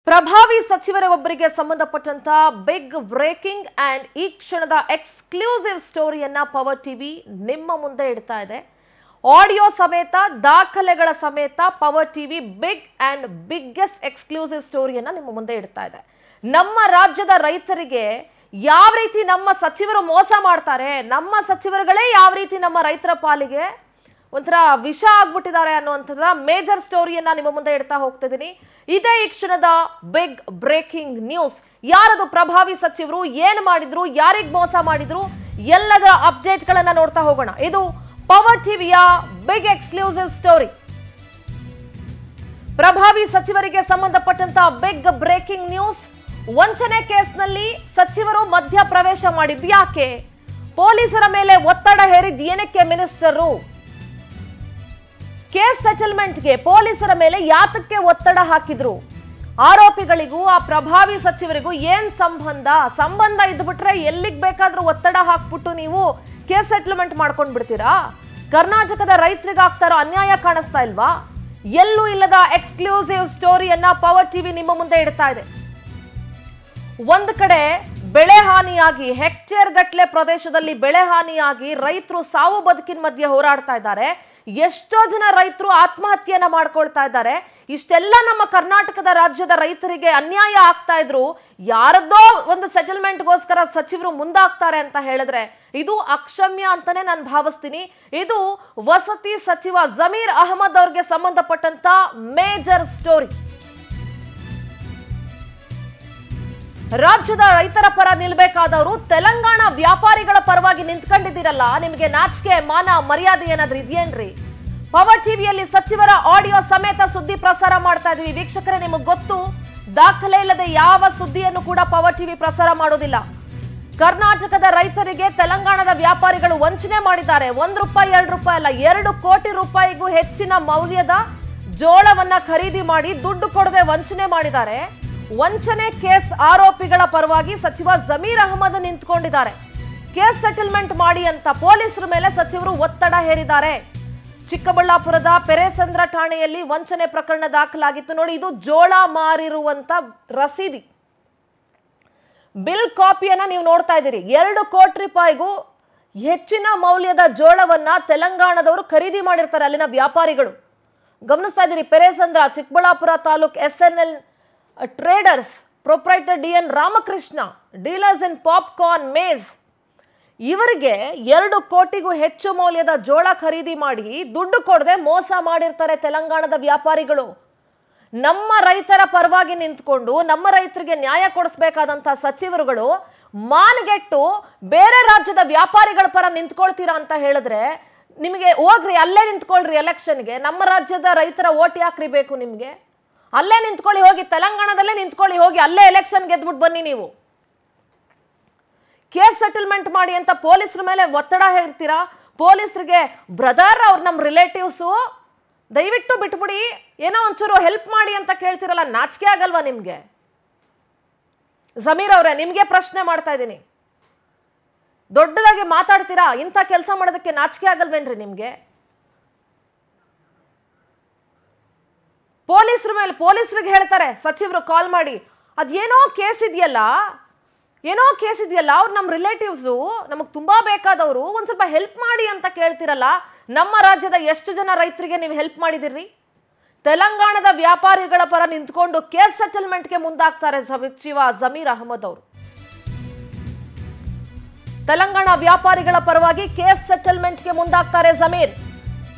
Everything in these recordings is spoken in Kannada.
ಪ್ರಭಾವಿ ಸಚಿವರೊಬ್ಬರಿಗೆ ಸಂಬಂಧಪಟ್ಟಂತ ಬಿಗ್ ಬ್ರೇಕಿಂಗ್ ಅಂಡ್ ಈ ಕ್ಷಣದ ಎಕ್ಸ್ಕ್ಲೂಸಿವ್ ಸ್ಟೋರಿಯನ್ನ ಪವರ್ ಟಿವಿ ನಿಮ್ಮ ಮುಂದೆ ಇಡ್ತಾ ಇದೆ. ಆಡಿಯೋ ಸಮೇತ ದಾಖಲೆಗಳ ಸಮೇತ power TV big and biggest exclusive ಸ್ಟೋರಿಯನ್ನ ನಿಮ್ಮ ಮುಂದೆ ಇಡ್ತಾ ಇದೆ. ನಮ್ಮ ರಾಜ್ಯದ ರೈತರಿಗೆ ಯಾವ ರೀತಿ ನಮ್ಮ ಸಚಿವರು ಮೋಸ ಮಾಡ್ತಾರೆ, ನಮ್ಮ ಸಚಿವರುಗಳೇ ಯಾವ ರೀತಿ ನಮ್ಮ ರೈತರ ಪಾಲಿಗೆ ಒಂಥರ ವಿಷ ಆಗ್ಬಿಟ್ಟಿದ್ದಾರೆ ಅನ್ನುವಂಥದ್ರ ಮೇಜರ್ ಸ್ಟೋರಿಯನ್ನ ನಿಮ್ಮ ಮುಂದೆ ಇಡ್ತಾ ಹೋಗ್ತಿದ್ದೀನಿ. ಇದೇ ಈ ಕ್ಷಣದ ಬಿಗ್ ಬ್ರೇಕಿಂಗ್ ನ್ಯೂಸ್. ಯಾರದು ಪ್ರಭಾವಿ ಸಚಿವರು, ಏನು ಮಾಡಿದ್ರು, ಯಾರಿಗೆ ಮೋಸ ಮಾಡಿದ್ರು, ಎಲ್ಲದರ ಅಪ್ಡೇಟ್ಗಳನ್ನ ನೋಡ್ತಾ ಹೋಗೋಣ. ಇದು ಪವರ್ ಟಿವಿಯ ಬಿಗ್ ಎಕ್ಸ್ಕ್ಲೂಸಿವ್ ಸ್ಟೋರಿ. ಪ್ರಭಾವಿ ಸಚಿವರಿಗೆ ಸಂಬಂಧಪಟ್ಟಂತ ಬಿಗ್ ಬ್ರೇಕಿಂಗ್ ನ್ಯೂಸ್. ವಂಚನೆ ಕೇಸ್ನಲ್ಲಿ ಸಚಿವರು ಮಧ್ಯ ಪ್ರವೇಶ ಮಾಡಿದ್ದು ಯಾಕೆ? ಪೊಲೀಸರ ಮೇಲೆ ಒತ್ತಡ ಹೇರಿದ್ದು ಏನಕ್ಕೆ ಮಿನಿಸ್ಟರು? ಕೇಸ್ ಸೆಟಲ್ಮೆಂಟ್ಗೆ ಪೊಲೀಸರ ಮೇಲೆ ಯಾತಕ್ಕೆ ಒತ್ತಡ ಹಾಕಿದ್ರು? ಆರೋಪಿಗಳಿಗೂ ಆ ಪ್ರಭಾವಿ ಸಚಿವರಿಗೂ ಏನ್ ಸಂಬಂಧ ಇದ್ಬಿಟ್ರೆ ಎಲ್ಲಿಗೆ ಬೇಕಾದ್ರೂ ಒತ್ತಡ ಹಾಕ್ಬಿಟ್ಟು ನೀವು ಕೇಸ್ ಸೆಟಲ್ಮೆಂಟ್ ಮಾಡ್ಕೊಂಡ್ ಬಿಡ್ತೀರಾ? ಕರ್ನಾಟಕದ ರೈತರಿಗೆ ಆಗ್ತಾರೋ ಅನ್ಯಾಯ ಕಾಣಿಸ್ತಾ ಇಲ್ವಾ? ಎಲ್ಲೂ ಇಲ್ಲದ ಎಕ್ಸ್ಕ್ಲೂಸಿವ್ ಸ್ಟೋರಿಯನ್ನ ಪವರ್ ಟಿವಿ ನಿಮ್ಮ ಮುಂದೆ ಇಡ್ತಾ ಇದೆ. ಒಂದು ಕಡೆ ಬೆಳೆ ಹಾನಿಯಾಗಿ ಹೆಕ್ಟೇರ್ ಗಟ್ಟಲೆ ಪ್ರದೇಶದಲ್ಲಿ ಬೆಳೆ ಹಾನಿಯಾಗಿ ರೈತರು ಸಾವು ಬದುಕಿನ ಮಧ್ಯೆ ಹೋರಾಡ್ತಾ ಇದ್ದಾರೆ. ಎಷ್ಟೋ ಜನ ರೈತರು ಆತ್ಮಹತ್ಯೆಯನ್ನ ಮಾಡ್ಕೊಳ್ತಾ ಇದ್ದಾರೆ. ಇಷ್ಟೆಲ್ಲ ನಮ್ಮ ಕರ್ನಾಟಕದ ರಾಜ್ಯದ ರೈತರಿಗೆ ಅನ್ಯಾಯ ಆಗ್ತಾ ಇದ್ರು ಯಾರದ್ದೋ ಒಂದು ಸೆಟಲ್ಮೆಂಟ್ಗೋಸ್ಕರ ಸಚಿವರು ಮುಂದಾಗ್ತಾರೆ ಅಂತ ಹೇಳಿದ್ರೆ ಇದು ಅಕ್ಷಮ್ಯ ಅಂತಾನೆ ನಾನು ಭಾವಿಸ್ತೀನಿ. ಇದು ವಸತಿ ಸಚಿವ ಜಮೀರ್ ಅಹಮದ್ ಅವ್ರಿಗೆ ಸಂಬಂಧಪಟ್ಟಂತ ಮೇಜರ್ ಸ್ಟೋರಿ. ರಾಜ್ಯದ ರೈತರ ಪರ ನಿಲ್ಬೇಕಾದವರು ತೆಲಂಗಾಣ ವ್ಯಾಪಾರಿಗಳ ಪರವಾಗಿ ನಿಂತ್ಕೊಂಡಿದ್ದೀರಲ್ಲ, ನಿಮಗೆ ನಾಚಿಕೆ ಮಾನ ಮರ್ಯಾದೆ ಏನಾದ್ರೂ ಇದೆಯೇನ್ರಿ? ಪವರ್ ಟಿವಿಯಲ್ಲಿ ಸಚಿವರ ಆಡಿಯೋ ಸಮೇತ ಸುದ್ದಿ ಪ್ರಸಾರ ಮಾಡ್ತಾ ಇದೀವಿ. ವೀಕ್ಷಕರೇ, ನಿಮಗೆ ಗೊತ್ತು, ದಾಖಲೆ ಇಲ್ಲದೆ ಯಾವ ಸುದ್ದಿಯನ್ನು ಕೂಡ ಪವರ್ ಟಿವಿ ಪ್ರಸಾರ ಮಾಡೋದಿಲ್ಲ. ಕರ್ನಾಟಕದ ರೈತರಿಗೆ ತೆಲಂಗಾಣದ ವ್ಯಾಪಾರಿಗಳು ವಂಚನೆ ಮಾಡಿದ್ದಾರೆ. 1 ರೂಪಾಯಿ 2 ರೂಪಾಯಿ ಅಲ್ಲ, 2 ಕೋಟಿ ರೂಪಾಯಿಗೂ ಹೆಚ್ಚಿನ ಮೌಲ್ಯದ ಜೋಳವನ್ನ ಖರೀದಿ ಮಾಡಿ ದುಡ್ಡು ಕೊಡದೆ ವಂಚನೆ ಮಾಡಿದ್ದಾರೆ. ವಂಚನೆ ಕೇಸ್ ಆರೋಪಿಗಳ ಪರವಾಗಿ ಸಚಿವ ಜಮೀರ್ ಅಹಮದ್ ನಿಂತ್ಕೊಂಡಿದ್ದಾರೆ. ಕೇಸ್ ಸೆಟಲ್ಮೆಂಟ್ ಮಾಡಿ ಅಂತ ಪೊಲೀಸರ ಮೇಲೆ ಸಚಿವರು ಒತ್ತಡ ಹೇರಿದ್ದಾರೆ. ಚಿಕ್ಕಬಳ್ಳಾಪುರದ ಪೆರೇಸಂದ್ರ ಠಾಣೆಯಲ್ಲಿ ವಂಚನೆ ಪ್ರಕರಣ ದಾಖಲಾಗಿತ್ತು. ನೋಡಿ, ಇದು ಜೋಳ ಮಾರಿರುವಂತ ರಸೀದಿ, ಬಿಲ್ ಕಾಪಿಯನ್ನ ನೀವು ನೋಡ್ತಾ ಇದ್ದೀರಿ. 2 ಕೋಟಿ ರೂಪಾಯಿಗೂ ಹೆಚ್ಚಿನ ಮೌಲ್ಯದ ಜೋಳವನ್ನ ತೆಲಂಗಾಣದವರು ಖರೀದಿ ಮಾಡಿರ್ತಾರೆ, ಅಲ್ಲಿನ ವ್ಯಾಪಾರಿಗಳು. ಗಮನಿಸ್ತಾ ಇದ್ದೀರಿ, Peresandra Chikkaballapur taluk SNL traders proprietor DN Ramakrishna, dealers in popcorn maize, ಇವರಿಗೆ 2 ಕೋಟಿಗೂ ಹೆಚ್ಚು ಮೌಲ್ಯದ ಜೋಳ ಖರೀದಿ ಮಾಡಿ ದುಡ್ಡು ಕೊಡದೆ ಮೋಸ ಮಾಡಿರ್ತಾರೆ ತೆಲಂಗಾಣದ ವ್ಯಾಪಾರಿಗಳು. ನಮ್ಮ ರೈತರ ಪರವಾಗಿ ನಿಂತ್ಕೊಂಡು ನಮ್ಮ ರೈತರಿಗೆ ನ್ಯಾಯ ಕೊಡಿಸಬೇಕಾದಂತ ಸಚಿವರುಗಳು ಮಾನ್ಗೆಟ್ಟು ಬೇರೆ ರಾಜ್ಯದ ವ್ಯಾಪಾರಿಗಳ ಪರ ನಿಂತ್ಕೊಳ್ತೀರಾ ಅಂತ ಹೇಳಿದ್ರೆ ನಿಮಗೆ ಹೋಗ್ರಿ ಅಲ್ಲೇ ನಿಂತ್ಕೊಳ್ರಿ ಎಲೆಕ್ಷನ್ಗೆ. ನಮ್ಮ ರಾಜ್ಯದ ರೈತರ ಓಟ್ ಯಾಕ್ರಿ ಬೇಕು ನಿಮ್ಗೆ? ಅಲ್ಲೇ ನಿಂತ್ಕೊಳ್ಳಿ, ಹೋಗಿ ತೆಲಂಗಾಣದಲ್ಲೇ ನಿಂತ್ಕೊಳ್ಳಿ, ಹೋಗಿ ಅಲ್ಲೇ ಎಲೆಕ್ಷನ್ ಗೆದ್ಬಿಟ್ಟು ಬನ್ನಿ. ನೀವು ಕೇಸ್ ಸೆಟಲ್ಮೆಂಟ್ ಮಾಡಿ ಅಂತ ಪೊಲೀಸರ ಮೇಲೆ ಒತ್ತಡ ಹೇರ್ತೀರಾ. ಪೊಲೀಸರಿಗೆ ಬ್ರದರ್, ಅವ್ರು ನಮ್ಮ ರಿಲೇಟಿವ್ಸು, ದಯವಿಟ್ಟು ಬಿಟ್ಬಿಡಿ, ಏನೋ ಒಂಚೂರು ಹೆಲ್ಪ್ ಮಾಡಿ ಅಂತ ಕೇಳ್ತಿರಲ್ಲ, ನಾಚಿಕೆ ಆಗಲ್ವಾ ನಿಮ್ಗೆ? ಜಮೀರ್ ಅವರೇ, ನಿಮ್ಗೆ ಪ್ರಶ್ನೆ ಮಾಡ್ತಾ ಇದ್ದೀನಿ. ದೊಡ್ಡದಾಗಿ ಮಾತಾಡ್ತೀರಾ, ಇಂಥ ಕೆಲಸ ಮಾಡೋದಕ್ಕೆ ನಾಚಿಕೆ ಆಗಲ್ವೇನ್ರಿ ನಿಮ್ಗೆ? ಪೊಲೀಸರಿಗೆ ಹೇಳ್ತಾರೆ ಸಚಿವರು ಕಾಲ್ ಮಾಡಿ, ಅದೇನೋ ಕೇಸ್ ಇದೆಯಲ್ಲ, ಅವ್ರು ನಮ್ಮ ರಿಲೇಟಿವ್ಸು, ನಮಗೆ ತುಂಬಾ ಬೇಕಾದವರು, ಒಂದ್ ಸ್ವಲ್ಪ ಹೆಲ್ಪ್ ಮಾಡಿ ಅಂತ ಕೇಳ್ತಿರಲ್ಲ. ನಮ್ಮ ರಾಜ್ಯದ ಎಷ್ಟು ಜನ ರೈತರಿಗೆ ನೀವು ಹೆಲ್ಪ್ ಮಾಡಿದಿರಿ? ತೆಲಂಗಾಣದ ವ್ಯಾಪಾರಿಗಳ ಪರ ನಿಂತ್ಕೊಂಡು ಕೇಸ್ ಸೆಟಲ್ಮೆಂಟ್ಗೆ ಮುಂದಾಗ್ತಾರೆ ಸಚಿವ ಜಮೀರ್ ಅಹಮದ್ ಅವರು. ತೆಲಂಗಾಣ ವ್ಯಾಪಾರಿಗಳ ಪರವಾಗಿ ಕೇಸ್ ಸೆಟಲ್ಮೆಂಟ್ಗೆ ಮುಂದಾಗ್ತಾರೆ ಜಮೀರ್.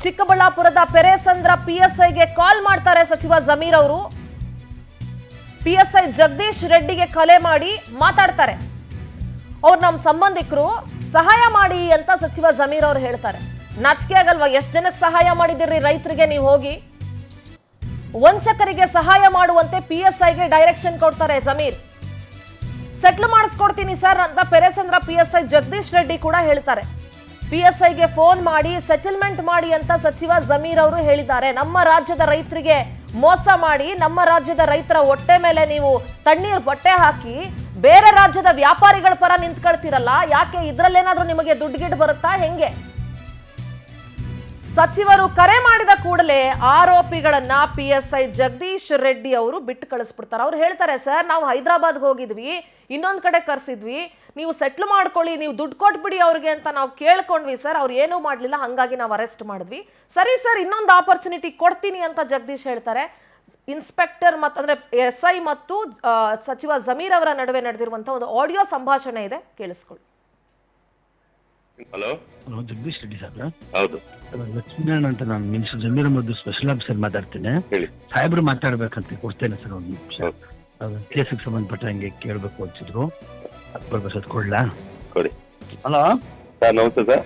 ಚಿಕ್ಕಬಳ್ಳಾಪುರದ ಪೆರೇಸಂದ್ರ PSIಗೆ ಕಾಲ್ ಮಾಡ್ತಾರೆ ಸಚಿವ ಜಮೀರ್ ಅವರು. PSI ಜಗದೀಶ್ ರೆಡ್ಡಿಗೆ ಕರೆ ಮಾಡಿ ಮಾತಾಡ್ತಾರೆ. ಅವ್ರು ನಮ್ಮ ಸಂಬಂಧಿಕರು, ಸಹಾಯ ಮಾಡಿ ಅಂತ ಸಚಿವ ಜಮೀರ್ ಅವರು ಹೇಳ್ತಾರೆ. ನಾಚಿಕೆ ಆಗಲ್ವಾ? ಎಷ್ಟು ಜನಕ್ಕೆ ಸಹಾಯ ಮಾಡಿದಿರಿ ರೈತರಿಗೆ? ನೀವು ಹೋಗಿ ವಂಚಕರಿಗೆ ಸಹಾಯ ಮಾಡುವಂತೆ PSIಗೆ ಡೈರೆಕ್ಷನ್ ಕೊಡ್ತಾರೆ ಜಮೀರ್. ಸೆಟ್ಲ್ ಮಾಡಿಸ್ಕೊಡ್ತೀನಿ ಸರ್ ಅಂತ ಪೆರೇಸಂದ್ರ PSI ಜಗದೀಶ್ ರೆಡ್ಡಿ ಕೂಡ ಹೇಳ್ತಾರೆ. PSIಗೆ ಫೋನ್ ಮಾಡಿ ಸೆಟಲ್ಮೆಂಟ್ ಮಾಡಿ ಅಂತ ಸಚಿವ ಜಮೀರ್ ಅವರು ಹೇಳಿದ್ದಾರೆ. ನಮ್ಮ ರಾಜ್ಯದ ರೈತರಿಗೆ ಮೋಸ ಮಾಡಿ ನಮ್ಮ ರಾಜ್ಯದ ರೈತರ ಹೊಟ್ಟೆ ಮೇಲೆ ನೀವು ತಣ್ಣೀರ್ ಬಟ್ಟೆ ಹಾಕಿ ಬೇರೆ ರಾಜ್ಯದ ವ್ಯಾಪಾರಿಗಳ ಪರ ನಿಂತ್ಕೊಳ್ತಿರಲ್ಲ, ಯಾಕೆ? ಇದ್ರಲ್ಲೇನಾದ್ರೂ ನಿಮಗೆ ದುಡ್ಡು ಗಿಡ್ ಬರುತ್ತಾ ಹೆಂಗೆ? ಸಚಿವರು ಕರೆ ಮಾಡಿದ ಕೂಡಲೇ ಆರೋಪಿಗಳನ್ನ PSI ಜಗದೀಶ್ ರೆಡ್ಡಿ ಅವರು ಬಿಟ್ಟು ಕಳಿಸ್ಬಿಡ್ತಾರೆ. ಅವ್ರು ಹೇಳ್ತಾರೆ, ಸರ್ ನಾವು ಹೈದರಾಬಾದ್ಗೆ ಹೋಗಿದ್ವಿ, ಇನ್ನೊಂದು ಕಡೆ ಕರೆಸಿದ್ವಿ, ನೀವು ಸೆಟ್ಲ್ ಮಾಡ್ಕೊಳ್ಳಿ, ನೀವು ದುಡ್ಡು ಕೊಟ್ಬಿಡಿ ಅವ್ರಿಗೆ ಅಂತ ನಾವು ಕೇಳ್ಕೊಂಡ್ವಿ ಸರ್, ಅವ್ರು ಏನೂ ಮಾಡಲಿಲ್ಲ, ಹಾಗಾಗಿ ನಾವು ಅರೆಸ್ಟ್ ಮಾಡಿದ್ವಿ. ಸರಿ ಸರ್, ಇನ್ನೊಂದು ಆಪರ್ಚುನಿಟಿ ಕೊಡ್ತೀನಿ ಅಂತ ಜಗದೀಶ್ ಹೇಳ್ತಾರೆ. ಇನ್ಸ್ಪೆಕ್ಟರ್ ಮತ್ತು ಅಂದ್ರೆ SI ಮತ್ತು ಸಚಿವ ಜಮೀರ್ ಅವರ ನಡುವೆ ನಡೆದಿರುವಂತಹ ಒಂದು ಆಡಿಯೋ ಸಂಭಾಷಣೆ ಇದೆ, ಕೇಳಿಸ್ಕೊಳ್ಳಿ. ಹಲೋ, ಜಗದೀಶ್ ರೆಡ್ಡಿ ಸಾಹೇಬ್ರ? ಹೌದು. ಲಕ್ಷ್ಮೀನಾರಾಯಣ ಅಂತ ನಾನು minister Zameer Ahmed special officer ಮಾತಾಡ್ತೇನೆ. ಸಾಹೇಬ್ರು ಮಾತಾಡ್ಬೇಕಂತ ಕೊಡ್ತೇನೆ ಸರ್ ಒಂದು ನಿಮಿಷ. ಕೇಸಿಗೆ ಸಂಬಂಧಪಟ್ಟಂಗೆ ಕೇಳಬೇಕು ಅಂತಿದ್ರು, ಅಕ್ಬರ್ ಬಸತ್ ಕೊಡ್ಲಾ? ಕೊಡಿ. ಹಲೋ ಸರ್, ನಮಸ್ತೆ ಸರ್.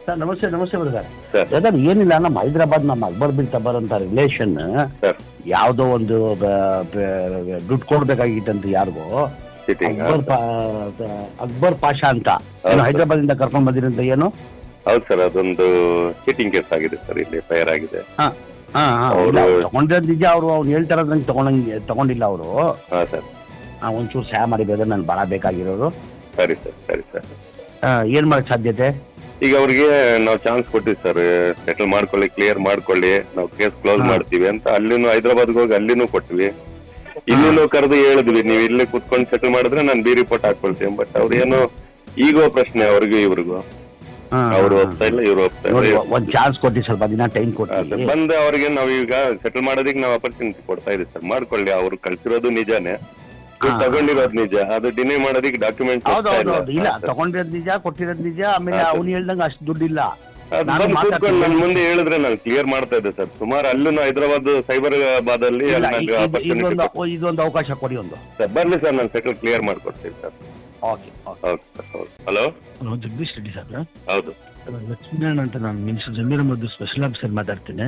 ಸರ್ ನಮಸ್ತೆ. ನಮಸ್ತೆ ಬ್ರದರ್. ಏನಿಲ್ಲ, ನಮ್ಮ ಹೈದರಾಬಾದ್ ನಮ್ಮ ಅಕ್ಬರ್ ಬಿನ್ ತಬರ್ ಅಂತ ರಿಲೇಷನ್ ಯಾವುದೋ ಒಂದು ದುಡ್ಡು ಕೊಡ್ಬೇಕಾಗಿತ್ತಂತ ಯಾರಿಗೋ, ಅಕ್ಬರ್ ಪಾಷಾ ಅಂತ ಹೈದರಾಬಾದ್ ಇಂದ ಕರ್ಕೊಂಡ್ ಬಂದಿರಂತ. ಏನು? ಹೌದು ಸರ್, ಅದೊಂದು ಚೀಟಿಂಗ್ ಕೇಸ್ ಆಗಿದೆ ಸರ್, ಇಲ್ಲಿ ಫೈರ್ ಆಗಿದೆ. ತಗೊಂಡಿರೋದು ನಿಜ. ಅವ್ರು ಹೇಳ್ತಾರ ನಂಗೆ ತಗೊಂಡಿಲ್ಲ ಅವರು. ಒಂಚೂರು ಸಹಾಯ ಮಾಡಿ ಬ್ರದರ್, ನನ್ಗೆ ಭಾಳ ಬೇಕಾಗಿರೋರು. ಸರಿ ಸರ್, ಸರಿ ಸರ್. ಏನ್ ಮಾಡಕ್ ಸಾಧ್ಯತೆ? ಈಗ ಅವ್ರಿಗೆ ನಾವು ಚಾನ್ಸ್ ಕೊಟ್ಟಿವಿ ಸರ್, ಸೆಟಲ್ ಮಾಡ್ಕೊಳ್ಳಿ, ಕ್ಲಿಯರ್ ಮಾಡ್ಕೊಳ್ಳಿ, ನಾವು ಕೇಸ್ ಕ್ಲೋಸ್ ಮಾಡ್ತೀವಿ ಅಂತ. ಅಲ್ಲಿನೂ ಹೈದರಾಬಾದ್ಗೆ ಹೋಗಿ ಅಲ್ಲಿನೂ ಕೊಟ್ವಿ, ಇಲ್ಲಿನೂ ಕರೆದು ಹೇಳಿದ್ವಿ, ನೀವು ಇಲ್ಲೇ ಕುತ್ಕೊಂಡು ಸೆಟಲ್ ಮಾಡಿದ್ರೆ ನಾನು ಬಿ ರಿಪೋರ್ಟ್ ಹಾಕೊಳ್ತೀನಿ. ಬಟ್ ಅವ್ರೇನು ಈಗೋ ಪ್ರಶ್ನೆ ಅವ್ರಿಗೂ ಇವ್ರಿಗೂ, ಅವ್ರು ಹೋಗ್ತಾ ಇಲ್ಲ, ಇವ್ರು ಹೋಗ್ತಾ ಇಲ್ಲ. ಒಂದ್ ಚಾನ್ಸ್ ಕೊಟ್ಟಿ, ಸ್ವಲ್ಪ ದಿನ ಟೈಮ್ ಕೊಟ್ಟು ಬಂದ ಅವ್ರಿಗೆ ನಾವೀಗ ಸೆಟಲ್ ಮಾಡೋದಕ್ಕೆ ನಾವು ಅಪರ್ಚುನಿಟಿ ಕೊಡ್ತಾ ಇದೀವಿ ಸರ್. ಮಾಡ್ಕೊಳ್ಳಿ, ಅವ್ರು ಕಳ್ಸಿರೋದು ನಿಜಾನೇ, ತಗೊಂಡಿರೋದು ನಿಜ, ಅದು ಡಿನೇ ಮಾಡೋದಕ್ಕೆ ಡಾಕ್ಯುಮೆಂಟ್ ಇಲ್ಲ. ತಗೊಂಡಿರೋದು ನಿಜ, ಕೊಟ್ಟಿರೋದು ನಿಜ. ಆಮೇಲೆ ಅವ್ನು ಹೇಳ್ದಂಗ ಅಷ್ಟು ದುಡ್ಡಿಲ್ಲ. ನನ್ ಮುಂದೆ ಹೇಳಿದ್ರೆ ನಾನು ಕ್ಲಿಯರ್ ಮಾಡ್ತಾ ಇದ್ದೆ ಸರ್. ಸುಮಾರು ಅಲ್ಲೂ ಹೈದರಾಬಾದ್ ಸೈಬರಾಬಾದ್ ಅಲ್ಲಿ ಇದೊಂದು ಅವಕಾಶ ಕೊಡಿ ಒಂದು ಸರ್. ಬರ್ಲಿ ಸರ್, ನಾನು ಸೆಟಲ್ ಕ್ಲಿಯರ್ ಮಾಡ್ಕೊಡ್ತೀನಿ ಸರ್. ಹಲೋ, ಜಗದೀಶ್ ರೆಡ್ಡಿ ಸಾಹೇಬ್ರ? ಹೌದು. ಲಕ್ಷ್ಮೀನಾರಾಯಣ ಅಂತ ನಾನು minister Zameer Ahmed special officer ಮಾತಾಡ್ತೇನೆ.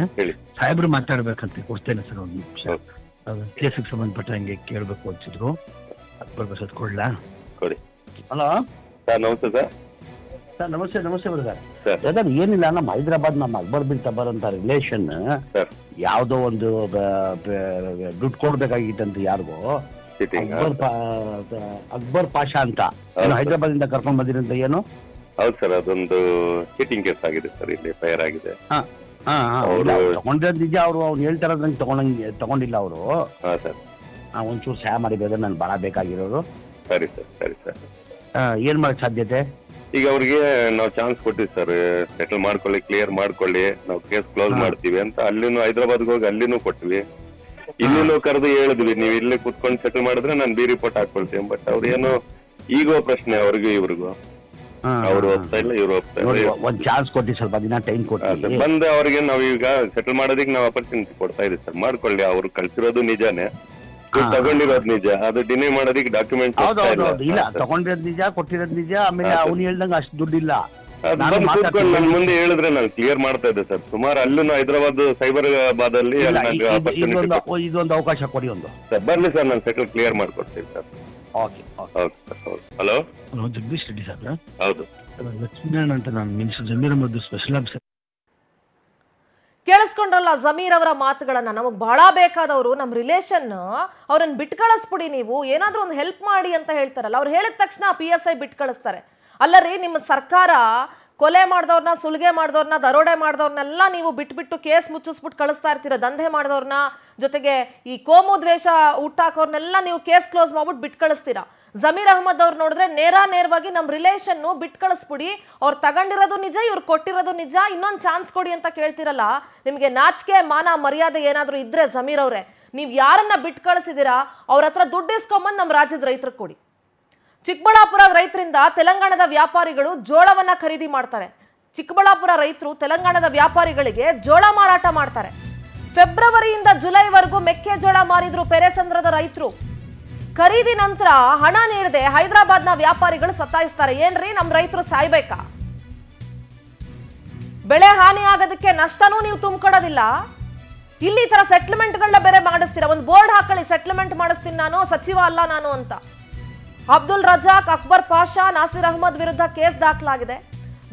ಸಾಹೇಬ್ರು ಮಾತಾಡ್ಬೇಕಂತ ಕೊಡ್ತೇನೆ ಸರ್ ಒಂದು ನಿಮಿಷ. ಕೇಸಿಗೆ ಸಂಬಂಧಪಟ್ಟಂಗೆ ಕೇಳಬೇಕು ಅಂತಿದ್ರು, ಅಕ್ಬರ್ ಬಸತ್ ಕೊಡ್ಲಾ? ಕೊಡಿ. ಹಲೋ ಸರ್, ನಮಸ್ತೆ ಸರ್. ಸರ್ ನಮಸ್ತೆ ಬ್ರದರ್. ಏನಿಲ್ಲ, ನಮ್ಮ ಹೈದರಾಬಾದ್ ನಮ್ಮ ಅಕ್ಬರ್ ಬಿನ್ ತಬರ್ ಅಂತ ರಿಲೇಷನ್ ಯಾವುದೋ ಒಂದು ದುಡ್ಡು ಕೊಡ್ಬೇಕಾಗಿತ್ತಂತ ಯಾರಿಗೋ, ಅಕ್ಬರ್ ಪಾಷಾ ಅಂತ ಹೈದರಾಬಾದ್ ಇಂದ ಕರ್ಕೊಂಡ್ ಬಂದಿರಂತ. ಏನು? ಹೌದು ಸರ್, ಅದೊಂದು ಚೀಟಿಂಗ್ ಕೇಸ್ ಆಗಿದೆ ಸರ್, ಇಲ್ಲಿ ಫೈರ್ ಆಗಿದೆ. ತಗೊಂಡಿರೋದು ನಿಜ. ಅವ್ರು ಹೇಳ್ತಾರ ನಂಗೆ ತಗೊಂಡಿಲ್ಲ ಅವರು. ಒಂಚೂರು ಸಹಾಯ ಮಾಡಿ ಬ್ರದರ್, ನನ್ಗೆ ಭಾಳ ಬೇಕಾಗಿರೋರು. ಸರಿ ಸರ್, ಸರಿ ಸರ್. ಏನ್ ಮಾಡಕ್ ಸಾಧ್ಯತೆ? ಈಗ ಅವ್ರಿಗೆ ನಾವು ಚಾನ್ಸ್ ಕೊಟ್ಟಿವಿ ಸರ್, ಸೆಟಲ್ ಮಾಡ್ಕೊಳ್ಳಿ, ಕ್ಲಿಯರ್ ಮಾಡ್ಕೊಳ್ಳಿ, ನಾವು ಕೇಸ್ ಕ್ಲೋಸ್ ಮಾಡ್ತೀವಿ ಅಂತ. ಅಲ್ಲಿನೂ ಹೈದರಾಬಾದ್ಗೆ ಹೋಗಿ ಅಲ್ಲಿನೂ ಕೊಟ್ವಿ, ಇಲ್ಲಿನೂ ಕರೆದು ಹೇಳಿದ್ವಿ, ನೀವು ಇಲ್ಲೇ ಕುತ್ಕೊಂಡು ಸೆಟಲ್ ಮಾಡಿದ್ರೆ ನಾನು ಬಿ ರಿಪೋರ್ಟ್ ಹಾಕೊಳ್ತೀನಿ. ಬಟ್ ಅವ್ರೇನು ಈಗೋ ಪ್ರಶ್ನೆ ಅವ್ರಿಗೂ ಇವ್ರಿಗೂ, ಅವ್ರು ಹೋಗ್ತಾ ಇಲ್ಲ, ಇವ್ರು ಹೋಗ್ತಾ ಇಲ್ಲ. ಒಂದ್ ಚಾನ್ಸ್ ಕೊಟ್ಟಿ, ಸ್ವಲ್ಪ ದಿನ ಟೈಮ್ ಕೊಟ್ಟು ಬಂದ ಅವ್ರಿಗೆ ನಾವೀಗ ಸೆಟಲ್ ಮಾಡೋದಕ್ಕೆ ನಾವು ಅಪರ್ಚುನಿಟಿ ಕೊಡ್ತಾ ಇದೀವಿ ಸರ್. ಮಾಡ್ಕೊಳ್ಳಿ, ಅವ್ರು ಕಳ್ಸಿರೋದು ನಿಜಾನೇ, ತಗೊಂಡಿರೋದು ನಿಜ, ಅದು ಡಿನೇ ಮಾಡೋದಕ್ಕೆ ಡಾಕ್ಯುಮೆಂಟ್ ಇಲ್ಲ. ತಗೊಂಡಿರೋದು ನಿಜ, ಕೊಟ್ಟಿರೋದು ನಿಜ. ಆಮೇಲೆ ಅವ್ನು ಹೇಳ್ದಂಗ ಅಷ್ಟು ದುಡ್ಡಿಲ್ಲ. ನನ್ ಮುಂದೆ ಹೇಳಿದ್ರೆ ನಾನು ಕ್ಲಿಯರ್ ಮಾಡ್ತಾ ಇದ್ದೆ ಸರ್. ಸುಮಾರು ಅಲ್ಲೂ ಹೈದರಾಬಾದ್ ಸೈಬರಾಬಾದ್ ಅಲ್ಲಿ ಇದೊಂದು ಅವಕಾಶ ಕೊಡಿ ಒಂದು ಸರ್. ಬರ್ಲಿ ಸರ್, ನಾನು ಸೆಟಲ್ ಕ್ಲಿಯರ್ ಮಾಡ್ಕೊಡ್ತೀನಿ ಸರ್. ಹಲೋ, ಜಗದೀಶ್ ರೆಡ್ಡಿ ಸಾಹೇಬ್ರ? ಹೌದು. ಲಕ್ಷ್ಮೀನಾರಾಯಣ ಅಂತ ನಾನು minister Zameer Ahmed special officer. ಕೇಳಿಸ್ಕೊಂಡ್ರಲ್ಲ ಜಮೀರ್ ಅವರ ಮಾತುಗಳನ್ನ. ನಮಗ್ ಬಹಳ ಬೇಕಾದವರು, ನಮ್ಮ ರಿಲೇಷನ್, ಅವ್ರನ್ನ ಬಿಟ್ಟು ಕಳಿಸ್ಬಿಡಿ, ನೀವು ಏನಾದ್ರೂ ಒಂದು ಹೆಲ್ಪ್ ಮಾಡಿ ಅಂತ ಹೇಳ್ತಾರಲ್ಲ. ಅವ್ರು ಹೇಳಿದ ತಕ್ಷಣ PSI ಬಿಟ್ಟು ಕಳಿಸ್ತಾರೆ. ಅಲ್ಲರಿ, ನಿಮ್ಮ ಸರ್ಕಾರ ಕೊಲೆ ಮಾಡಿದವ್ರನ್ನ, ಸುಲಿಗೆ ಮಾಡಿದವ್ರನ್ನ, ದರೋಡೆ ಮಾಡಿದವ್ರನ್ನೆಲ್ಲ ನೀವು ಬಿಟ್ಬಿಟ್ಟು ಕೇಸ್ ಮುಚ್ಚಿಸ್ಬಿಟ್ಟು ಕಳಿಸ್ತಾ ಇರ್ತೀರ. ದಂಧೆ ಮಾಡಿದವ್ರನ್ನ, ಜೊತೆಗೆ ಈ ಕೋಮು ದ್ವೇಷ ಹುಟ್ಟಾಕೋರ್ನೆಲ್ಲ ನೀವು ಕೇಸ್ ಕ್ಲೋಸ್ ಮಾಡ್ಬಿಟ್ಟು ಬಿಟ್ಟು ಕಳಿಸ್ತೀರಾ. ಜಮೀರ್ ಅಹಮದ್ ಅವ್ರು ನೋಡಿದ್ರೆ ನೇರವಾಗಿ ನಮ್ಮ ರಿಲೇಷನ್ ಬಿಟ್ಟು ಕಳಿಸ್ಬಿಡಿ, ಅವ್ರು ತಗೊಂಡಿರೋದು ನಿಜ, ಇವ್ರು ಕೊಟ್ಟಿರೋದು ನಿಜ, ಇನ್ನೊಂದು ಚಾನ್ಸ್ ಕೊಡಿ ಅಂತ ಕೇಳ್ತಿರಲ್ಲ. ನಿಮಗೆ ನಾಚಿಕೆ ಮಾನ ಮರ್ಯಾದೆ ಏನಾದರೂ ಇದ್ರೆ ಜಮೀರ್ ಅವರೇ, ನೀವು ಯಾರನ್ನ ಬಿಟ್ಟು ಕಳಿಸಿದಿರಾ ಅವ್ರ ಹತ್ರ ದುಡ್ಡು ಇಸ್ಕೊಂಬಂದು ನಮ್ಮ ರಾಜ್ಯದ ರೈತರಿಗೆ ಕೊಡಿ. ಚಿಕ್ಕಬಳ್ಳಾಪುರ ರೈತರಿಂದ ತೆಲಂಗಾಣದ ವ್ಯಾಪಾರಿಗಳು ಜೋಳವನ್ನ ಖರೀದಿ ಮಾಡ್ತಾರೆ. ಚಿಕ್ಕಬಳ್ಳಾಪುರ ರೈತರು ತೆಲಂಗಾಣದ ವ್ಯಾಪಾರಿಗಳಿಗೆ ಜೋಳ ಮಾರಾಟ ಮಾಡ್ತಾರೆ. ಫೆಬ್ರವರಿಯಿಂದ ಜುಲೈವರೆಗೂ ಮೆಕ್ಕೆಜೋಳ ಮಾರಿದ್ರು ಪೆರೇಸಂದ್ರದ ರೈತರು. ಖರೀದಿ ನಂತರ ಹಣ ನೀಡದೆ ಹೈದರಾಬಾದ್ನ ವ್ಯಾಪಾರಿಗಳು ಸತಾಯಿಸ್ತಾರೆ. ಏನ್ರಿ, ನಮ್ಮ ರೈತರು ಸಾಯ್ಬೇಕಾ? ಬೆಳೆ ಹಾನಿ ಆಗೋದಕ್ಕೆ ನಷ್ಟನೂ ನೀವು ತುಂಬಿಕೊಡೋದಿಲ್ಲ. ಇಲ್ಲಿ ಈ ತರ ಸೆಟ್ಲ್ಮೆಂಟ್ಗಳನ್ನ ಬೇರೆ ಮಾಡಿಸ್ತೀರಾ. ಒಂದು ಬೋರ್ಡ್ ಹಾಕೊಳ್ಳಿ, ಸೆಟ್ಲ್ಮೆಂಟ್ ಮಾಡಿಸ್ತೀನಿ ನಾನು, ಸಚಿವ ಅಲ್ಲ ನಾನು ಅಂತ. ಅಬ್ದುಲ್ ರಜಾಕ್, ಅಕ್ಬರ್ ಪಾಷಾ, ನಾಸಿರ್ ಅಹಮದ್ ವಿರುದ್ಧ ಕೇಸ್ ದಾಖಲಾಗಿದೆ.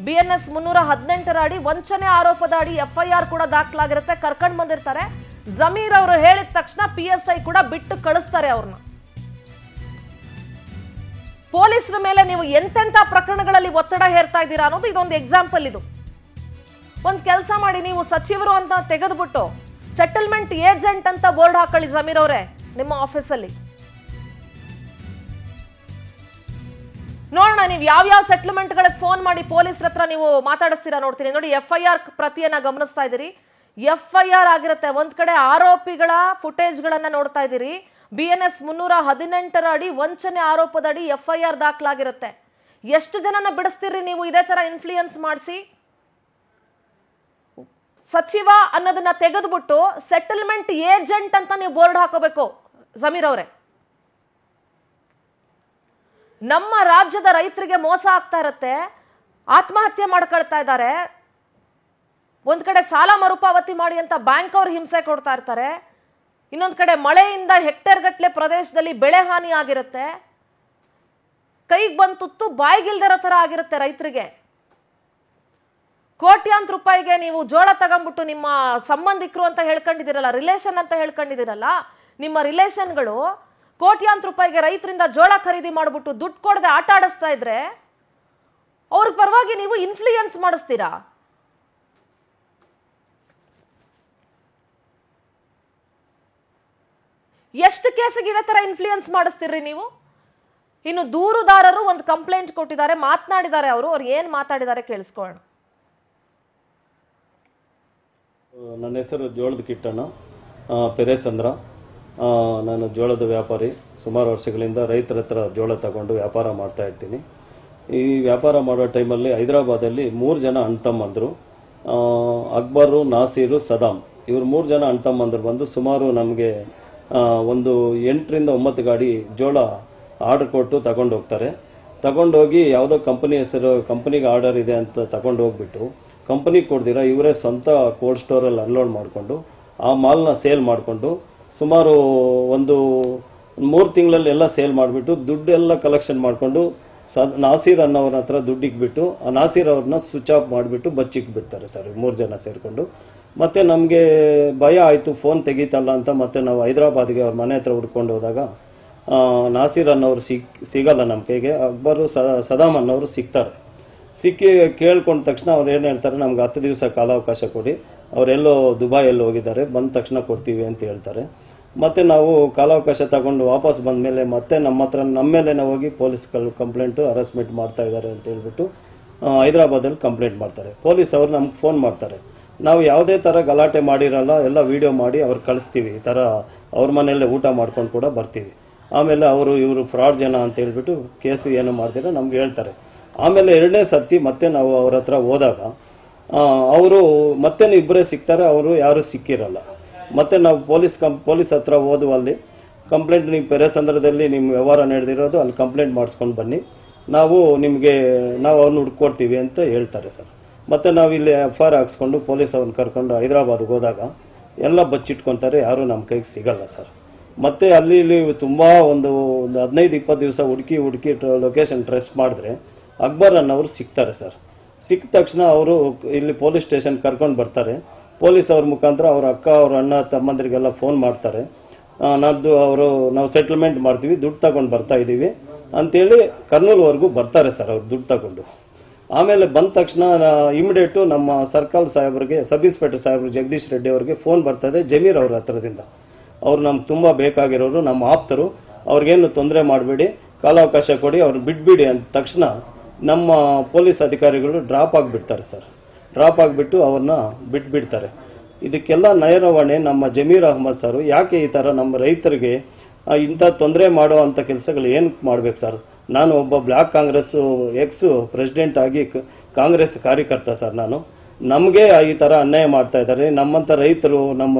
BNS 318 ಅಡಿ ವಂಚನೆ ಆರೋಪದ ಅಡಿ FIR ಕೂಡ ದಾಖಲಾಗಿರುತ್ತೆ. ಕರ್ಕೊಂಡು ಬಂದಿರ್ತಾರೆ. ಜಮೀರ್ ಅವರು ಹೇಳಿದ ತಕ್ಷಣ PSI ಕೂಡ ಬಿಟ್ಟು ಕಳಿಸ್ತಾರೆ ಅವ್ರನ್ನ. ಪೊಲೀಸರ ಮೇಲೆ ನೀವು ಎಂತೆಂಥ ಪ್ರಕರಣಗಳಲ್ಲಿ ಒತ್ತಡ ಹೇರ್ತಾ ಇದ್ದೀರಾ ಅನ್ನೋದು ಇದೊಂದು ಎಕ್ಸಾಂಪಲ್. ಇದು ಒಂದು ಕೆಲಸ ಮಾಡಿ, ನೀವು ಸಚಿವರು ಅಂತ ತೆಗೆದುಬಿಟ್ಟು ಸೆಟಲ್ಮೆಂಟ್ ಏಜೆಂಟ್ ಅಂತ ಬೋರ್ಡ್ ಹಾಕೊಳ್ಳಿ ಜಮೀರ್ ಅವರೇ ನಿಮ್ಮ ಆಫೀಸಲ್ಲಿ. ನೋಡೋಣ ನೀವು ಯಾವ್ಯಾವ ಸೆಟಲ್ಮೆಂಟ್ಗಳಿಗೆ ಫೋನ್ ಮಾಡಿ ಪೊಲೀಸರ ಹತ್ರ ನೀವು ಮಾತಾಡಿಸ್ತೀರಾ ನೋಡ್ತೀನಿ. ನೋಡಿ, FIR ಪ್ರತಿಯನ್ನ ಗಮನಿಸ್ತಾ ಇದ್ದೀರಿ. FIR ಆಗಿರುತ್ತೆ. ಒಂದ್ ಕಡೆ ಆರೋಪಿಗಳ ಫುಟೇಜ್ಗಳನ್ನ ನೋಡ್ತಾ ಇದ್ದೀರಿ. BNS 318 ಅಡಿ ವಂಚನೆ ಆರೋಪದ ಅಡಿ FIR ದಾಖಲಾಗಿರುತ್ತೆ. ಎಷ್ಟು ಜನನ ಬಿಡಿಸ್ತೀರಿ ನೀವು ಇದೇ ತರ ಇನ್ಫ್ಲೂಯೆನ್ಸ್ ಮಾಡಿಸಿ? ಸಚಿವ ಅನ್ನೋದನ್ನ ತೆಗೆದುಬಿಟ್ಟು ಸೆಟಲ್ಮೆಂಟ್ ಏಜೆಂಟ್ ಅಂತ ನೀವು ಬೋರ್ಡ್ ಹಾಕೋಬೇಕು ಜಮೀರ್ ಅವರೇ. ನಮ್ಮ ರಾಜ್ಯದ ರೈತರಿಗೆ ಮೋಸ ಆಗ್ತಾ ಇರುತ್ತೆ, ಆತ್ಮಹತ್ಯೆ ಮಾಡ್ಕೊಳ್ತಾ ಇದ್ದಾರೆ. ಒಂದ್ ಕಡೆ ಸಾಲ ಮರುಪಾವತಿ ಮಾಡಿ ಅಂತ ಬ್ಯಾಂಕ್ ಅವ್ರು ಹಿಂಸೆ ಕೊಡ್ತಾ ಇರ್ತಾರೆ. ಇನ್ನೊಂದ್ ಕಡೆ ಮಳೆಯಿಂದ ಹೆಕ್ಟೇರ್ ಗಟ್ಟಲೆ ಪ್ರದೇಶದಲ್ಲಿ ಬೆಳೆ ಹಾನಿ ಆಗಿರುತ್ತೆ. ಕೈಗೆ ಬಂದು ತುತ್ತು ಬಾಯಿಗಿಲ್ದಿರೋ ತರ ಆಗಿರುತ್ತೆ ರೈತರಿಗೆ. ಕೋಟ್ಯಾಂತರ ರೂಪಾಯಿಗೆ ನೀವು ಜೋಳ ತಗೊಂಡ್ಬಿಟ್ಟು ನಿಮ್ಮ ಸಂಬಂಧಿಕರು ಅಂತ ಹೇಳ್ಕೊಂಡಿದ್ದೀರಲ್ಲ, ರಿಲೇಷನ್ ಅಂತ ಹೇಳ್ಕೊಂಡಿದ್ದೀರಲ್ಲ, ನಿಮ್ಮ ರಿಲೇಷನ್ಗಳು ಕೋಟ್ಯಾಂತರ ರೂಪಾಯಿಗೆ ರೈತರಿಂದ ಜೋಳ ಖರೀದಿ ಮಾಡ್ಬಿಟ್ಟು ದುಡ್ಡು ಕೊಡದೆ ಆಟ ಆಡಿಸ್ತಾ ಇದ್ರೆ ಅವ್ರ ಪರವಾಗಿ ನೀವು ಇನ್ಫ್ಲೂಯೆನ್ಸ್ ಮಾಡಿಸ್ತೀರಾ? ಎಷ್ಟು ಕೇಸಿಗೆ ಇದೇ ತರ ಇನ್ಫ್ಲೂಯೆನ್ಸ್ ಮಾಡಿಸ್ತೀರಿ ನೀವು? ಇನ್ನು ದೂರುದಾರರು ಒಂದು ಕಂಪ್ಲೇಂಟ್ ಕೊಟ್ಟಿದ್ದಾರೆ, ಮಾತನಾಡಿದ್ದಾರೆ. ಅವ್ರು ಏನ್ ಮಾತಾಡಿದ್ದಾರೆ ಕೇಳಿಸ್ಕೊಳ್ಳೋಣ. ನನ್ನ ಹೆಸರು ಜೋಳದ ಕಿಟ್ಟಣ್ಣ ಪೆರೇಸಂದ್ರ. ನಾನು ಜೋಳದ ವ್ಯಾಪಾರಿ. ಸುಮಾರು ವರ್ಷಗಳಿಂದ ರೈತರ ಹತ್ರ ಜೋಳ ತಗೊಂಡು ವ್ಯಾಪಾರ ಮಾಡ್ತಾ ಇರ್ತೀನಿ. ಈ ವ್ಯಾಪಾರ ಮಾಡೋ ಟೈಮಲ್ಲಿ ಹೈದರಾಬಾದಲ್ಲಿ 3 ಜನ ಅಣ್ತಮ್ಮಂದರು, ಅಕ್ಬರು, ನಾಸೀರು, ಸದಾಮ್, ಇವರು 3 ಜನ ಅಣ್ತಮ್ಮಂದರು ಬಂದು ಸುಮಾರು ನಮಗೆ ಒಂದು 8 ರಿಂದ 9 ಗಾಡಿ ಜೋಳ ಆರ್ಡರ್ ಕೊಟ್ಟು ತಗೊಂಡು ಹೋಗ್ತಾರೆ. ತಗೊಂಡೋಗಿ ಯಾವುದೋ ಕಂಪನಿ ಹೆಸರು, ಕಂಪನಿಗೆ ಆರ್ಡರ್ ಇದೆ ಅಂತ ತಗೊಂಡು ಹೋಗ್ಬಿಟ್ಟು ಕಂಪನಿಗೆ ಕೊಡ್ದಿರ ಇವರೇ ಸ್ವಂತ ಕೋಲ್ಡ್ ಸ್ಟೋರಲ್ಲಿ ಅನ್ಲೋಡ್ ಮಾಡಿಕೊಂಡು ಆ ಮಾಲ್ನ ಸೇಲ್ ಮಾಡಿಕೊಂಡು ಸುಮಾರು ಒಂದು 3 ತಿಂಗಳಲ್ಲಿ ಎಲ್ಲ ಸೇಲ್ ಮಾಡಿಬಿಟ್ಟು ದುಡ್ಡೆಲ್ಲ ಕಲೆಕ್ಷನ್ ಮಾಡಿಕೊಂಡು ನಾಸೀರ್ ಅನ್ನೋರ ಹತ್ರ ದುಡ್ಡಿಗೆ ಬಿಟ್ಟು ಆ ನಾಸೀರ್ ಅವ್ರನ್ನ ಸ್ವಿಚ್ ಆಫ್ ಮಾಡಿಬಿಟ್ಟು ಬಚ್ಚಿಕ್ ಬಿಡ್ತಾರೆ ಸರ್ 3 ಜನ ಸೇರಿಕೊಂಡು. ಮತ್ತು ನಮಗೆ ಭಯ ಆಯಿತು, ಫೋನ್ ತೆಗೀತಲ್ಲ ಅಂತ ಮತ್ತೆ ನಾವು ಹೈದರಾಬಾದ್ಗೆ ಅವ್ರ ಮನೆ ಹತ್ರ ಹುಡ್ಕೊಂಡು ಹೋದಾಗ ನಾಸೀರ್ ಅನ್ನೋರು ಸಿಗಲ್ಲ ನಮ್ಮ ಕೈಗೆ. ಅಕ್ಬರು, ಸದಾಮ್ ಅನ್ನೋರು ಸಿಗ್ತಾರೆ. ಸಿಕ್ಕಿ ಕೇಳ್ಕೊಂಡ ತಕ್ಷಣ ಅವ್ರು ಏನು ಹೇಳ್ತಾರೆ, ನಮ್ಗೆ 10 ದಿವಸ ಕಾಲಾವಕಾಶ ಕೊಡಿ, ಅವರೆಲ್ಲೋ ದುಬೈಯಲ್ಲಿ ಹೋಗಿದ್ದಾರೆ, ಬಂದ ತಕ್ಷಣ ಕೊಡ್ತೀವಿ ಅಂತ ಹೇಳ್ತಾರೆ. ಮತ್ತು ನಾವು ಕಾಲಾವಕಾಶ ತಗೊಂಡು ವಾಪಸ್ ಬಂದ ಮೇಲೆ ಮತ್ತೆ ನಮ್ಮ ಮೇಲೆ ಹೋಗಿ ಪೊಲೀಸ್ ಕಂಪ್ಲೇಂಟು ಹರಾಸ್ಮೆಂಟ್ ಮಾಡ್ತಾ ಇದ್ದಾರೆ ಅಂತ ಹೇಳ್ಬಿಟ್ಟು ಹೈದರಾಬಾದಲ್ಲಿ ಕಂಪ್ಲೇಂಟ್ ಮಾಡ್ತಾರೆ. ಪೊಲೀಸ್ ಅವ್ರು ನಮ್ಗೆ ಫೋನ್ ಮಾಡ್ತಾರೆ. ನಾವು ಯಾವುದೇ ಥರ ಗಲಾಟೆ ಮಾಡಿರಲ್ಲ, ಎಲ್ಲ ವೀಡಿಯೋ ಮಾಡಿ ಅವ್ರು ಕಳಿಸ್ತೀವಿ. ಈ ಥರ ಅವ್ರ ಮನೆಯಲ್ಲೇ ಊಟ ಮಾಡ್ಕೊಂಡು ಕೂಡ ಬರ್ತೀವಿ. ಆಮೇಲೆ ಇವರು ಫ್ರಾಡ್ ಜನ ಅಂತ ಹೇಳ್ಬಿಟ್ಟು ಕೇಸು ಏನು ಮಾಡ್ತೀರ ನಮ್ಗೆ ಹೇಳ್ತಾರೆ. ಆಮೇಲೆ 2ನೇ ಸರ್ತಿ ಮತ್ತೆ ನಾವು ಅವ್ರ ಹತ್ರ ಹೋದಾಗ ಅವರು ಮತ್ತೆ ಇಬ್ಬರೇ ಸಿಗ್ತಾರೆ, ಅವರು ಯಾರೂ ಸಿಕ್ಕಿರಲ್ಲ. ಮತ್ತು ನಾವು ಪೊಲೀಸ್ ಹತ್ರ ಹೋದುವಲ್ಲಿ ಕಂಪ್ಲೇಂಟ್, ನೀವು ಪೆರೇಸಂದ್ರದಲ್ಲಿ ನಿಮ್ಮ ವ್ಯವಹಾರ ನಡೆದಿರೋದು ಅಲ್ಲಿ ಕಂಪ್ಲೇಂಟ್ ಮಾಡಿಸ್ಕೊಂಡು ಬನ್ನಿ, ನಾವು ಅವ್ರನ್ನ ಹುಡ್ಕೊಡ್ತೀವಿ ಅಂತ ಹೇಳ್ತಾರೆ ಸರ್. ಮತ್ತು ನಾವು ಇಲ್ಲಿ FIR ಹಾಕ್ಸ್ಕೊಂಡು ಪೊಲೀಸ್ ಅವ್ರನ್ನ ಕರ್ಕೊಂಡು ಹೈದರಾಬಾದ್ಗೆ ಹೋದಾಗ ಎಲ್ಲ ಬಚ್ಚಿಟ್ಕೊತಾರೆ, ಯಾರೂ ನಮ್ಮ ಕೈಗೆ ಸಿಗಲ್ಲ ಸರ್. ಮತ್ತು ಇಲ್ಲಿ ತುಂಬ ಒಂದು 15-20 ದಿವಸ ಹುಡುಕಿ ಲೊಕೇಶನ್ ಟ್ರೇಸ್ ಮಾಡಿದ್ರೆ ಅಕ್ಬರ್ ಅನ್ನೋರು ಸಿಗ್ತಾರೆ ಸರ್. ಸಿಕ್ಕ ತಕ್ಷಣ ಅವರು ಇಲ್ಲಿ ಪೊಲೀಸ್ ಸ್ಟೇಷನ್ ಕರ್ಕೊಂಡು ಬರ್ತಾರೆ. ಪೊಲೀಸ್ ಅವ್ರ ಮುಖಾಂತರ ಅವ್ರ ಅಕ್ಕ, ಅವ್ರ ಅಣ್ಣ, ತಮ್ಮಂದರಿಗೆಲ್ಲ ಫೋನ್ ಮಾಡ್ತಾರೆ. ನಾವು ಸೆಟಲ್ಮೆಂಟ್ ಮಾಡ್ತೀವಿ, ದುಡ್ಡು ತಗೊಂಡು ಬರ್ತಾ ಇದ್ದೀವಿ ಅಂತೇಳಿ ಕರ್ನೂಲ್ವರೆಗೂ ಬರ್ತಾರೆ ಸರ್ ಅವ್ರು ದುಡ್ಡು ತಗೊಂಡು. ಆಮೇಲೆ ಬಂದ ತಕ್ಷಣ ಇಮಿಡಿಯೇಟು ನಮ್ಮ ಸರ್ಕಲ್ ಸಾಹೇಬ್ರಿಗೆ, ಸಬ್ ಇನ್ಸ್ಪೆಕ್ಟರ್ ಸಾಹೇಬ್ರು ಜಗದೀಶ್ ರೆಡ್ಡಿ ಅವ್ರಿಗೆ ಫೋನ್ ಬರ್ತದೆ ಜಮೀರ್ ಅವ್ರ ಹತ್ರದಿಂದ. ಅವ್ರು ನಮ್ಗೆ ತುಂಬ ಬೇಕಾಗಿರೋರು, ನಮ್ಮ ಆಪ್ತರು, ಅವ್ರಿಗೇನು ತೊಂದರೆ ಮಾಡಬೇಡಿ, ಕಾಲಾವಕಾಶ ಕೊಡಿ, ಅವ್ರು ಬಿಟ್ಬಿಡಿ ಅಂದ ತಕ್ಷಣ ನಮ್ಮ ಪೊಲೀಸ್ ಅಧಿಕಾರಿಗಳು ಡ್ರಾಪ್ ಆಗಿಬಿಡ್ತಾರೆ ಸರ್. ಡ್ರಾಪ್ ಆಗಿಬಿಟ್ಟು ಅವ್ರನ್ನ ಬಿಟ್ಬಿಡ್ತಾರೆ. ಇದಕ್ಕೆಲ್ಲ ನೇರವಾಣೆ ನಮ್ಮ ಜಮೀರ್ ಅಹ್ಮದ್ ಸರ್. ಯಾಕೆ ಈ ಥರ ನಮ್ಮ ರೈತರಿಗೆ ಇಂಥ ತೊಂದರೆ ಮಾಡೋ ಅಂಥ ಕೆಲಸಗಳು ಏನು ಮಾಡ್ಬೇಕು ಸರ್? ನಾನು ಒಬ್ಬ ಬ್ಲಾಕ್ ಕಾಂಗ್ರೆಸ್ಸು ಪ್ರೆಸಿಡೆಂಟ್ ಆಗಿ ಕಾಂಗ್ರೆಸ್ ಕಾರ್ಯಕರ್ತ ಸರ್. ನಮಗೆ ಈ ಥರ ಅನ್ಯಾಯ ಮಾಡ್ತಾ ಇದ್ದಾರೆ. ನಮ್ಮಂಥ ರೈತರು, ನಮ್ಮ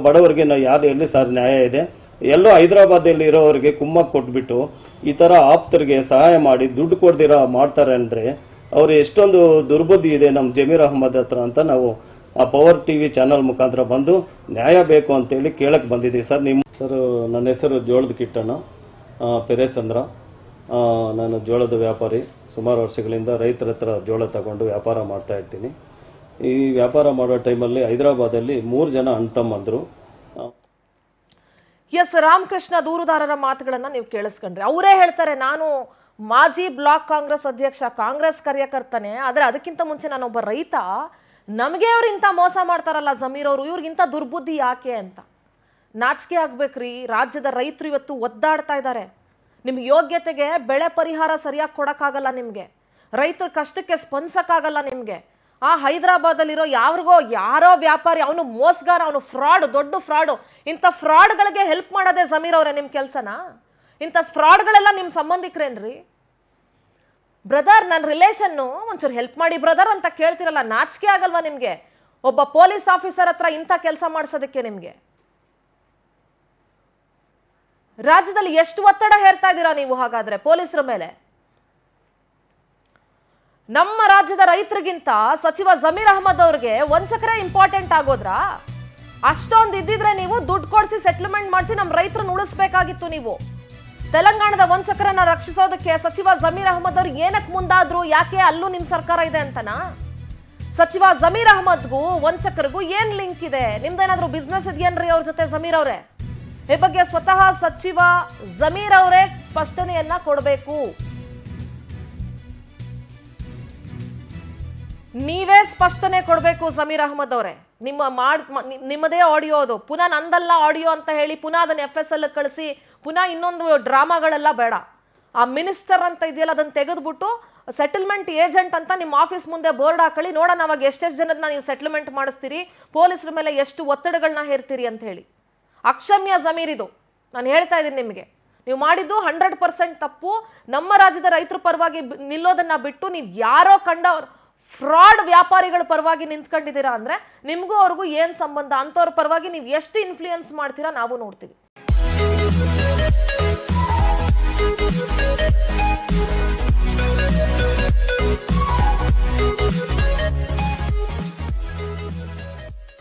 ಬಡವರಿಗೆ ಯಾರು ಎಲ್ಲಿ ಸರ್ ನ್ಯಾಯ ಇದೆ? ಎಲ್ಲೋ ಹೈದರಾಬಾದಲ್ಲಿ ಇರೋರಿಗೆ ಕುಮ್ಮಕ್ಕೆ ಕೊಟ್ಬಿಟ್ಟು ಈ ಥರ ಆಪ್ತರಿಗೆ ಸಹಾಯ ಮಾಡಿ ದುಡ್ಡು ಕೊಡ್ದಿರ ಮಾಡ್ತಾರೆ ಅಂದರೆ ಅವ್ರು ಎಷ್ಟೊಂದು ದುರ್ಬುದ್ಧಿ ಇದೆ ನಮ್ಮ ಜಮೀರ್ ಅಹ್ಮದ್ ಹತ್ರ ಅಂತ ನಾವು ಆ ಪವರ್ TV ಚಾನಲ್ ಮುಖಾಂತರ ಬಂದು ನ್ಯಾಯ ಬೇಕು ಅಂತೇಳಿ ಕೇಳಕ್ಕೆ ಬಂದಿದ್ದೀವಿ ಸರ್. ನನ್ನ ಹೆಸರು ಜೋಳದ ಕಿಟ್ಟಣ್ಣ ಪೆರೇಸಂದ್ರ. ನಾನು ಜೋಳದ ವ್ಯಾಪಾರಿ. ಸುಮಾರು ವರ್ಷಗಳಿಂದ ರೈತರ ಹತ್ರ ಜೋಳ ತಗೊಂಡು ವ್ಯಾಪಾರ ಮಾಡ್ತಾ ಇರ್ತೀನಿ. ಈ ವ್ಯಾಪಾರ ಮಾಡೋ ಟೈಮಲ್ಲಿ ಹೈದರಾಬಾದಲ್ಲಿ 3 ಜನ ಅಣ್ತಮ್ಮಂದರು. ಎಸ್, ರಾಮಕೃಷ್ಣ ದೂರುದಾರರ ಮಾತುಗಳನ್ನ ನೀವು ಕೇಳಿಸ್ಕೊಂಡ್ರೆ ಅವರೇ ಹೇಳ್ತಾರೆ, ನಾನು ಮಾಜಿ ಬ್ಲಾಕ್ ಕಾಂಗ್ರೆಸ್ ಅಧ್ಯಕ್ಷ, ಕಾಂಗ್ರೆಸ್ ಕಾರ್ಯಕರ್ತನೆ, ಆದರೆ ಅದಕ್ಕಿಂತ ಮುಂಚೆ ನಾನೊಬ್ಬ ರೈತ, ನಮಗೆ ಅವ್ರು ಇಂಥ ಮೋಸ ಮಾಡ್ತಾರಲ್ಲ ಜಮೀರ್ ಅವರು, ಇವ್ರಿಗಿಂತ ದುರ್ಬುದ್ಧಿ ಯಾಕೆ ಅಂತ ನಾಚಿಕೆ ಆಗ್ಬೇಕ್ರಿ. ರಾಜ್ಯದ ರೈತರು ಇವತ್ತು ಒದ್ದಾಡ್ತಾ ಇದ್ದಾರೆ. ನಿಮ್ಗೆ ಯೋಗ್ಯತೆಗೆ ಬೆಳೆ ಪರಿಹಾರ ಸರಿಯಾಗಿ ಕೊಡೋಕ್ಕಾಗಲ್ಲ, ನಿಮಗೆ ರೈತರ ಕಷ್ಟಕ್ಕೆ ಸ್ಪಂದಿಸೋಕ್ಕಾಗಲ್ಲ. ನಿಮಗೆ ಆ ಹೈದರಾಬಾದಲ್ಲಿರೋ ಯಾರೋ ವ್ಯಾಪಾರಿ, ಅವನು ಮೋಸಗಾರ, ಅವನು ಫ್ರಾಡ್, ದೊಡ್ಡ ಫ್ರಾಡು. ಇಂಥ ಫ್ರಾಡ್ಗಳಿಗೆ ಹೆಲ್ಪ್ ಮಾಡೋದೇ ಜಮೀರ್ ಅವರೇ ನಿಮ್ಮ ಕೆಲಸನಾ? ಇಂಥ ಫ್ರಾಡ್ಗಳೆಲ್ಲ ನಿಮ್ಮ ಸಂಬಂಧಿಕರೇನ್ರಿ? ಬ್ರದರ್, ನನ್ನ ರಿಲೇಷನ್ನು, ಒಂಚೂರು ಹೆಲ್ಪ್ ಮಾಡಿ ಬ್ರದರ್ ಅಂತ ಕೇಳ್ತಿರಲ್ಲ, ನಾಚಿಕೆ ಆಗಲ್ವಾ ನಿಮಗೆ? ಒಬ್ಬ ಪೊಲೀಸ್ ಆಫೀಸರ್ ಹತ್ರ ಇಂಥ ಕೆಲಸ ಮಾಡಿಸೋದಕ್ಕೆ ನಿಮಗೆ? ರಾಜ್ಯದಲ್ಲಿ ಎಷ್ಟು ಒತ್ತಡ ಹೇರ್ತಾ ಇದ್ದೀರಾ ನೀವು ಹಾಗಾದ್ರೆ ಪೊಲೀಸರ ಮೇಲೆ? ನಮ್ಮ ರಾಜ್ಯದ ರೈತರಿಗಿಂತ ಸಚಿವ ಜಮೀರ್ ಅಹಮದ್ ಅವ್ರಿಗೆ ವಂಚಕರೇ ಇಂಪಾರ್ಟೆಂಟ್ ಆಗೋದ್ರಾ? ಅಷ್ಟೊಂದು ಇದ್ದಿದ್ರೆ ನೀವು ದುಡ್ಡು ಕೊಡಿಸಿ ಸೆಟ್ಲ್ಮೆಂಟ್ ಮಾಡಿಸಿ ನಮ್ಮ ರೈತರನ್ನ ಉಳಿಸ್ಬೇಕಾಗಿತ್ತು. ನೀವು ತೆಲಂಗಾಣದ ವಂಚಕರನ್ನ ರಕ್ಷಿಸೋದಕ್ಕೆ ಸಚಿವ ಜಮೀರ್ ಅಹಮದ್ ಅವ್ರು ಏನಕ್ಕೆ ಮುಂದಾದ್ರು? ಯಾಕೆ ಅಲ್ಲೂ ನಿಮ್ ಸರ್ಕಾರ ಇದೆ ಅಂತನಾ? ಸಚಿವ ಜಮೀರ್ ಅಹಮದ್ಗೂ ವಂಚಕರಿಗೂ ಏನ್ ಲಿಂಕ್ ಇದೆ? ನಿಮ್ದೇನಾದ್ರೂ ಬಿಸ್ನೆಸ್ ಇದೆಯೇನ್ರಿ ಅವ್ರ ಜೊತೆ ಜಮೀರ್ ಅವರೇ? ಈ ಬಗ್ಗೆ ಸ್ವತಃ ಸಚಿವ ಜಮೀರ್ ಅವರೇ ಸ್ಪಷ್ಟನೆಯನ್ನ ಕೊಡಬೇಕು. ನೀವೇ ಸ್ಪಷ್ಟನೆ ಕೊಡಬೇಕು ಜಮೀರ್ ಅಹಮದ್ ಅವರೇ. ನಿಮ್ಮದೇ ಆಡಿಯೋ ಅದು, ಪುನಃ ನಂದಲ್ಲ ಆಡಿಯೋ ಅಂತ ಹೇಳಿ ಪುನಃ ಅದನ್ನ FSL ಕಳಿಸಿ ಪುನಃ ಇನ್ನೊಂದು ಡ್ರಾಮಾಗಳೆಲ್ಲ ಬೇಡ. ಆ ಮಿನಿಸ್ಟರ್ ಅಂತ ಇದೆಯಲ್ಲ, ಅದನ್ನ ತೆಗೆದ್ಬಿಟ್ಟು ಸೆಟಲ್ಮೆಂಟ್ ಏಜೆಂಟ್ ಅಂತ ನಿಮ್ಮ ಆಫೀಸ್ ಮುಂದೆ ಬೋರ್ಡ್ ಹಾಕೊಳ್ಳಿ, ನೋಡೋಣ ಅವಾಗ ಎಷ್ಟೆಷ್ಟು ಜನದನ್ನ ನೀವು ಸೆಟಲ್ಮೆಂಟ್ ಮಾಡಿಸ್ತೀರಿ, ಪೊಲೀಸರ ಮೇಲೆ ಎಷ್ಟು ಒತ್ತಡಗಳನ್ನ ಹೇರ್ತೀರಿ ಅಂತ ಹೇಳಿ. ಅಕ್ಷಮ್ಯ ಜಮೀರ್ ಇದು, ನಾನು ಹೇಳ್ತಾ ಇದ್ದೀನಿ ನಿಮಗೆ. ನೀವು ಮಾಡಿದ್ದು 100% ತಪ್ಪು. ನಮ್ಮ ರಾಜ್ಯದ ರೈತರ ಪರವಾಗಿ ನಿಲ್ಲೋದನ್ನ ಬಿಟ್ಟು ನೀವು ಯಾರೋ ಕಂಡ ಫ್ರಾಡ್ ವ್ಯಾಪಾರಿಗಳ ಪರವಾಗಿ ನಿಂತ್ಕೊಂಡಿದ್ದೀರಾ ಅಂದ್ರೆ ನಿಮಗೂ ಅವ್ರಿಗೂ ಏನ್ ಸಂಬಂಧ? ಅಂತವ್ರ ಪರವಾಗಿ ನೀವು ಎಷ್ಟು ಇನ್ಫ್ಲೂಯೆನ್ಸ್ ಮಾಡ್ತೀರಾ ನಾವು ನೋಡ್ತೀವಿ.